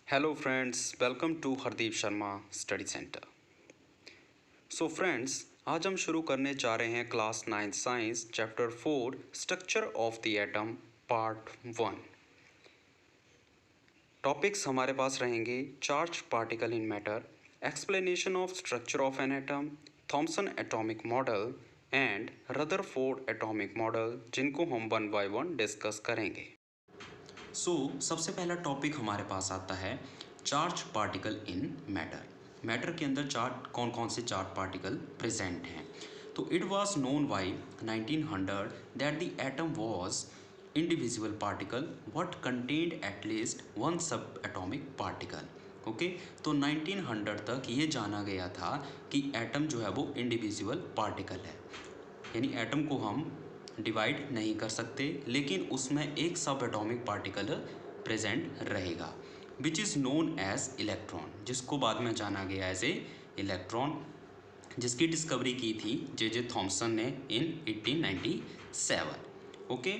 Hello friends, welcome to Hardeep Sharma study centre. So friends, आज हम शुरू करने जा रहे हैं class 9 science chapter 4 structure of the atom part 1। Topics हमारे पास रहेंगे charge particle in matter, explanation of structure of an atom, Thomson atomic model and Rutherford atomic model, जिनको हम वन बाय वन डिस्कस करेंगे। सबसे पहला टॉपिक हमारे पास आता है charge particle in matter. Matter के अंदर चार्ज कौन कौन से चार्ज पार्टिकल प्रेजेंट हैं। तो it was known by 1900 that the atom was individual particle what contained at least one सब एटॉमिक पार्टिकल। ओके, तो 1900 तक ये जाना गया था कि एटम जो है वो इंडिविजुअल पार्टिकल है, यानी एटम को हम डिवाइड नहीं कर सकते, लेकिन उसमें एक सब एटॉमिक पार्टिकल प्रेजेंट रहेगा which is known as electron, जिसको बाद में जाना गया एज ए इलेक्ट्रॉन, जिसकी डिस्कवरी की थी जे थॉमसन ने इन 1897। ओके,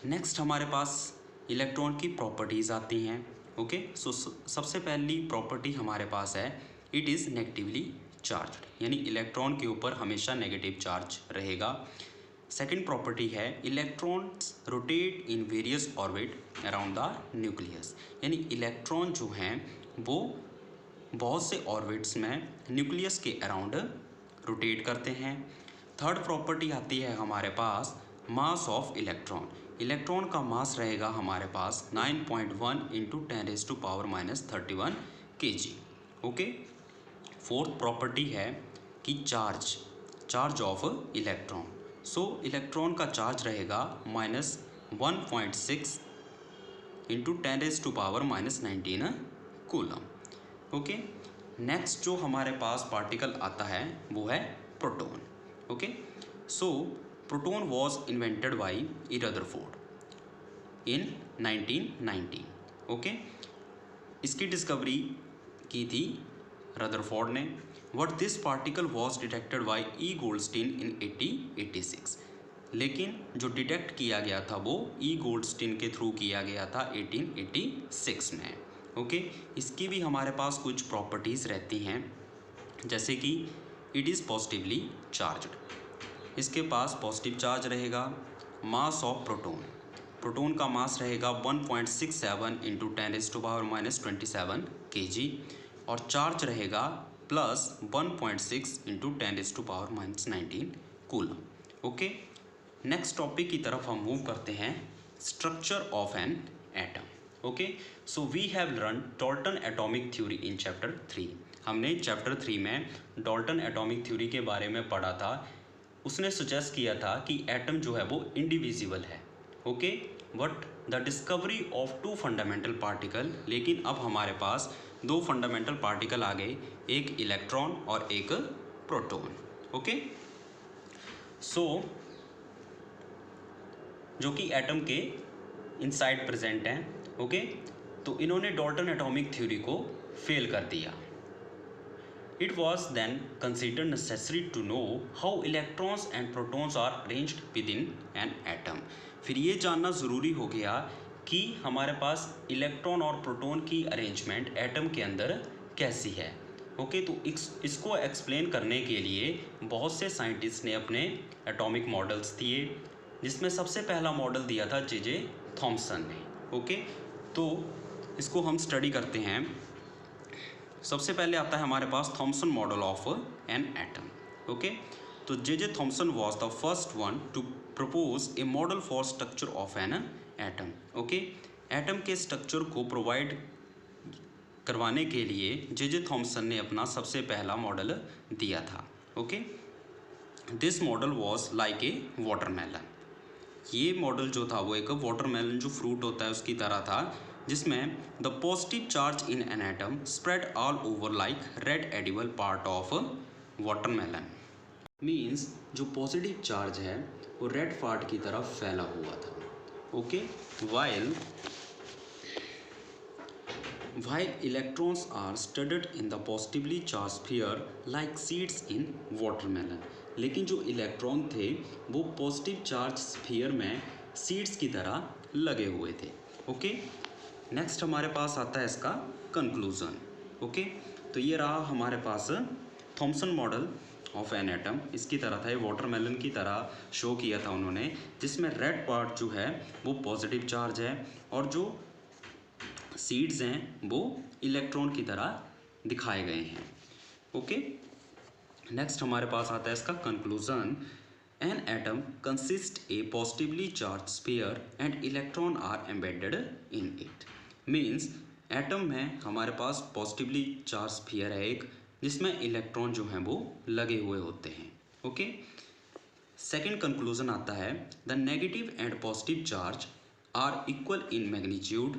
नेक्स्ट हमारे पास इलेक्ट्रॉन की प्रॉपर्टीज़ आती हैं। ओके, सो सबसे पहली प्रॉपर्टी हमारे पास है इट इज़ नेगेटिवली चार्ज, यानी इलेक्ट्रॉन के ऊपर हमेशा नेगेटिव चार्ज रहेगा। सेकेंड प्रॉपर्टी है electrons rotate in various orbit around the nucleus, यानी इलेक्ट्रॉन जो हैं वो बहुत से ऑर्बिट्स में न्यूक्लियस के अराउंड रोटेट करते हैं। थर्ड प्रॉपर्टी आती है हमारे पास मास ऑफ इलेक्ट्रॉन। इलेक्ट्रॉन का मास रहेगा हमारे पास 9.1 into 10⁻⁻31 kg। Okay, fourth property है कि चार्ज ऑफ इलेक्ट्रॉन। इलेक्ट्रॉन का चार्ज रहेगा -1.6 इंटू 10⁻⁻19 कूलम। ओके, नेक्स्ट जो हमारे पास पार्टिकल आता है वो है proton. Okay, proton was invented by Rutherford in 1990। Okay, इसकी डिस्कवरी की थी रदरफोर्ड ने। What this particle was detected by E Goldstein in 1886, लेकिन जो डिटेक्ट किया गया था वो ई गोल्डस्टीन के थ्रू किया गया था 1886 में। ओके, इसकी भी हमारे पास कुछ प्रॉपर्टीज़ रहती हैं, जैसे कि इट इज़ पॉजिटिवली चार्ज्ड, इसके पास पॉजिटिव चार्ज रहेगा। मास ऑफ प्रोटॉन का मास रहेगा 1.67 इंटू 10⁻⁻27 kg, और चार्ज रहेगा +1.6 into 10⁻⁻19 coulomb. Okay, next topic की तरफ हम मूव करते हैं structure of an atom. Okay, so we have learn Dalton atomic theory in chapter 3। हमने चैप्टर 3 में डाल्टन एटॉमिक थ्योरी के बारे में पढ़ा था। उसने सजेस्ट किया था कि एटम जो है वो इंडिविजिबल है। Okay, but the discovery of two fundamental particle, लेकिन अब हमारे पास दो फंडामेंटल पार्टिकल आ गए, एक इलेक्ट्रॉन और एक प्रोटॉन। ओके, जो कि एटम के इनसाइड प्रेजेंट हैं। ओके, तो इन्होंने डाल्टन एटॉमिक थ्योरी को फेल कर दिया। It was then considered necessary to know how electrons and protons are arranged within an atom। फिर ये जानना ज़रूरी हो गया कि हमारे पास इलेक्ट्रॉन और प्रोटॉन की अरेंजमेंट एटम के अंदर कैसी है। ओके, तो इसको एक्सप्लेन करने के लिए बहुत से साइंटिस्ट ने अपने एटॉमिक मॉडल्स दिए, जिसमें सबसे पहला मॉडल दिया था जे थॉमसन ने। ओके, तो इसको हम स्टडी करते हैं। सबसे पहले आता है हमारे पास Thomson model of an atom. Okay, तो J Thomson was the first one to propose a model for structure of an atom. Okay, atom के स्ट्रक्चर को प्रोवाइड करवाने के लिए जे थॉमसन ने अपना सबसे पहला मॉडल दिया था। Okay, this model was like a watermelon. ये मॉडल जो था वो एक वाटरमेलन जो फ्रूट होता है उसकी तरह था, जिसमें the positive charge in an atom spread all over like red edible part of watermelon. Means जो पॉजिटिव चार्ज है वो रेड पार्ट की तरफ फैला हुआ था। Okay, while electrons are studded in the positively charge sphere like seeds in watermelon, लेकिन जो इलेक्ट्रॉन थे वो पॉजिटिव चार्ज स्फीयर में सीड्स की तरह लगे हुए थे। ओके, नेक्स्ट हमारे पास आता है इसका कंक्लूजन। ओके, तो ये रहा हमारे पास Thomson model of an atom. इसकी तरह था, ये वाटरमेलन की तरह शो किया था उन्होंने, जिसमें रेड पार्ट जो है वो पॉजिटिव चार्ज है और जो सीड्स हैं वो इलेक्ट्रॉन की तरह दिखाए गए हैं। ओके, नेक्स्ट हमारे पास आता है इसका conclusion. An atom consist a positively charge sphere and electron are embedded in it. Means atom में हमारे पास पॉजिटिवली चार्ज स्फीयर है एक, जिसमें इलेक्ट्रॉन जो हैं वो लगे हुए होते हैं। ओके, सेकेंड कंक्लूजन आता है the negative and positive charge are equal in magnitude,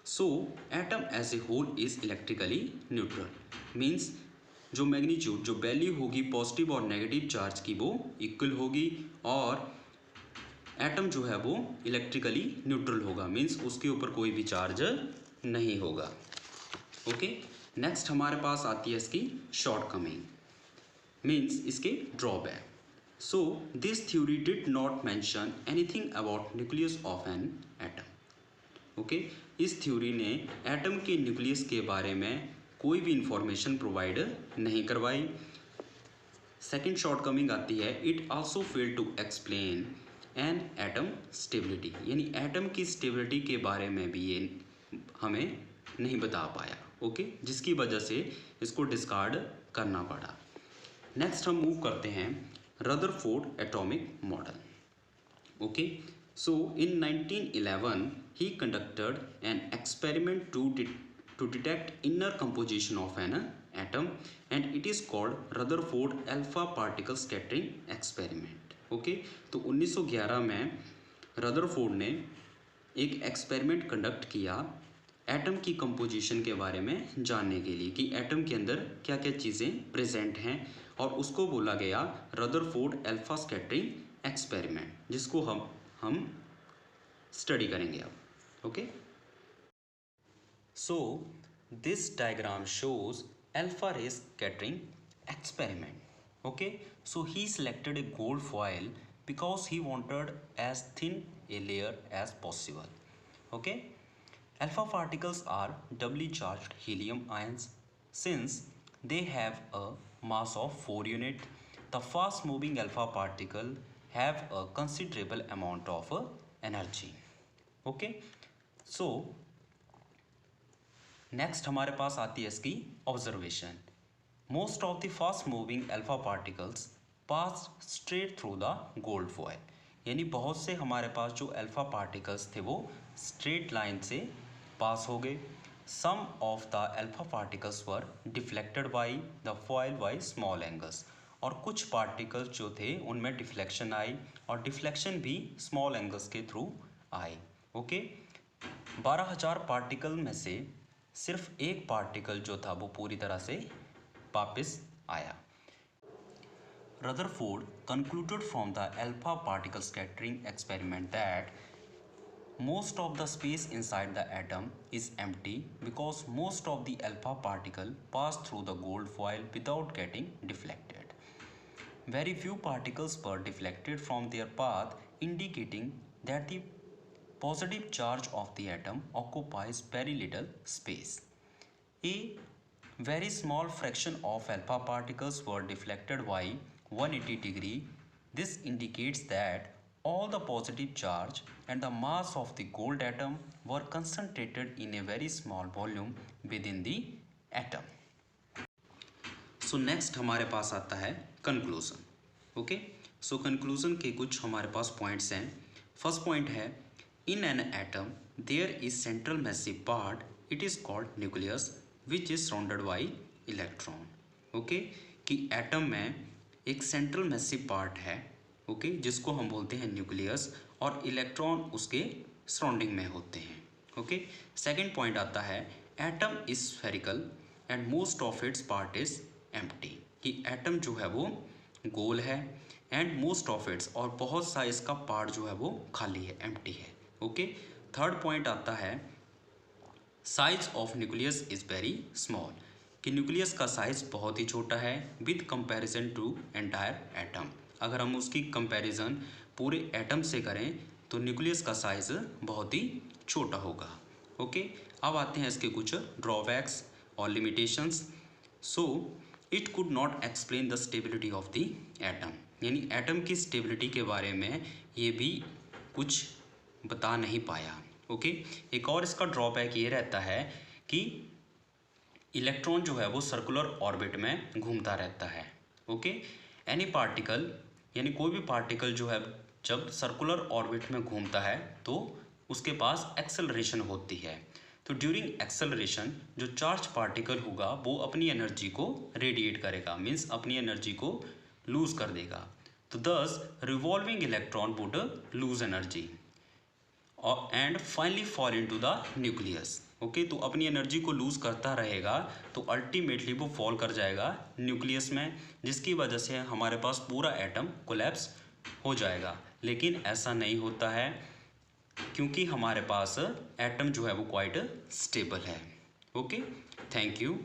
so atom as a whole is electrically neutral. Means जो मैग्नीट्यूड, जो वैल्यू होगी पॉजिटिव और नेगेटिव चार्ज की, वो इक्वल होगी और एटम जो है वो इलेक्ट्रिकली न्यूट्रल होगा। मीन्स उसके ऊपर कोई भी चार्ज नहीं होगा। ओके, नेक्स्ट हमारे पास आती है इसकी शॉर्ट कमिंग, मीन्स इसके drawback. So this theory did not mention anything about nucleus of an atom. Okay, इस थ्योरी ने एटम के न्यूक्लियस के बारे में कोई भी इंफॉर्मेशन प्रोवाइड नहीं करवाई। सेकेंड शॉर्टकमिंग आती है it also fail to explain an atom stability, यानी एटम की स्टेबिलिटी के बारे में भी ये हमें नहीं बता पाया। ओके, जिसकी वजह से इसको डिस्कार्ड करना पड़ा। नेक्स्ट हम मूव करते हैं Rutherford atomic model. Okay, so in 1911 he conducted an experiment to detect inner composition of an atom and it is called Rutherford alpha particle scattering experiment। Okay, तो 1911 में रदरफोर्ड ने एक experiment conduct किया atom की composition के बारे में जानने के लिए कि एटम के अंदर क्या क्या चीज़ें प्रेजेंट हैं, और उसको बोला गया रदरफोर्ड अल्फा स्कैटरिंग एक्सपेरिमेंट, जिसको हम स्टडी करेंगे अब। Okay, so this diagram shows alpha ray scattering experiment. Okay, so he selected a gold foil because he wanted as thin a layer as possible. Okay, alpha particles are doubly charged helium ions. Since they have a mass of 4 unit, the fast moving alpha particle have a considerable amount of energy. Okay, so next हमारे पास आती है इसकी observation. Most of the fast moving alpha particles pass straight through the gold foil. यानी बहुत से हमारे पास जो alpha particles थे वो स्ट्रेट लाइन से पास हो गए। Some of the alpha particles were deflected by the foil by small angles, और कुछ पार्टिकल्स जो थे उनमें डिफ्लेक्शन आई और डिफ्लेक्शन भी स्मॉल एंगल्स के थ्रू आई। ओके, 12,000 पार्टिकल में से सिर्फ एक पार्टिकल जो था वो पूरी तरह से वापस आया। Rutherford concluded from the alpha particle scattering experiment that most of the space inside the atom is empty because most of the alpha particle pass through the gold foil without getting deflected. Very few particles were deflected from their path, indicating that the positive charge of the atom occupies very little space. A very small fraction of alpha particles were deflected by 180 degree. This indicates that all the positive charge and the mass of the gold atom were concentrated in a very small volume within the atom. So next हमारे पास आता है conclusion. Okay, so conclusion के कुछ हमारे पास points हैं। First point है in an atom there is central massive part, it is called nucleus, which is surrounded by electron. Okay, कि atom में एक सेंट्रल मैसिव पार्ट है, ओके, जिसको हम बोलते हैं न्यूक्लियस, और इलेक्ट्रॉन उसके सराउंडिंग में होते हैं। ओके, सेकंड पॉइंट आता है atom is spherical and most of its part is empty, कि एटम जो है वो गोल है एंड मोस्ट ऑफ इट्स, और बहुत सा इसका पार्ट जो है वो खाली है, एम्प्टी है। ओके, थर्ड पॉइंट आता है size of nucleus is very small, कि न्यूक्लियस का साइज़ बहुत ही छोटा है with comparison to entire atom. अगर हम उसकी कंपैरिजन पूरे एटम से करें तो न्यूक्लियस का साइज़ बहुत ही छोटा होगा। ओके, अब आते हैं इसके कुछ ड्रॉबैक्स और limitations. So it could not explain the stability of the atom, यानी एटम की स्टेबिलिटी के बारे में ये भी कुछ बता नहीं पाया। ओके, एक और इसका ड्रॉबैक ये रहता है कि इलेक्ट्रॉन जो है वो सर्कुलर ऑर्बिट में घूमता रहता है। ओके, एनी पार्टिकल यानी कोई भी पार्टिकल जो है जब सर्कुलर ऑर्बिट में घूमता है तो उसके पास एक्सेलरेशन होती है। तो ड्यूरिंग एक्सेलरेशन जो चार्ज पार्टिकल होगा वो अपनी एनर्जी को रेडिएट करेगा, मीन्स अपनी एनर्जी को लूज कर देगा। तो दस revolving electron would lose energy and finally fall into the nucleus. Okay, तो अपनी एनर्जी को लूज करता रहेगा तो अल्टीमेटली वो फॉल कर जाएगा न्यूक्लियस में, जिसकी वजह से हमारे पास पूरा एटम कोलैप्स हो जाएगा। लेकिन ऐसा नहीं होता है क्योंकि हमारे पास एटम जो है वो क्वाइट स्टेबल है। Okay, thank you.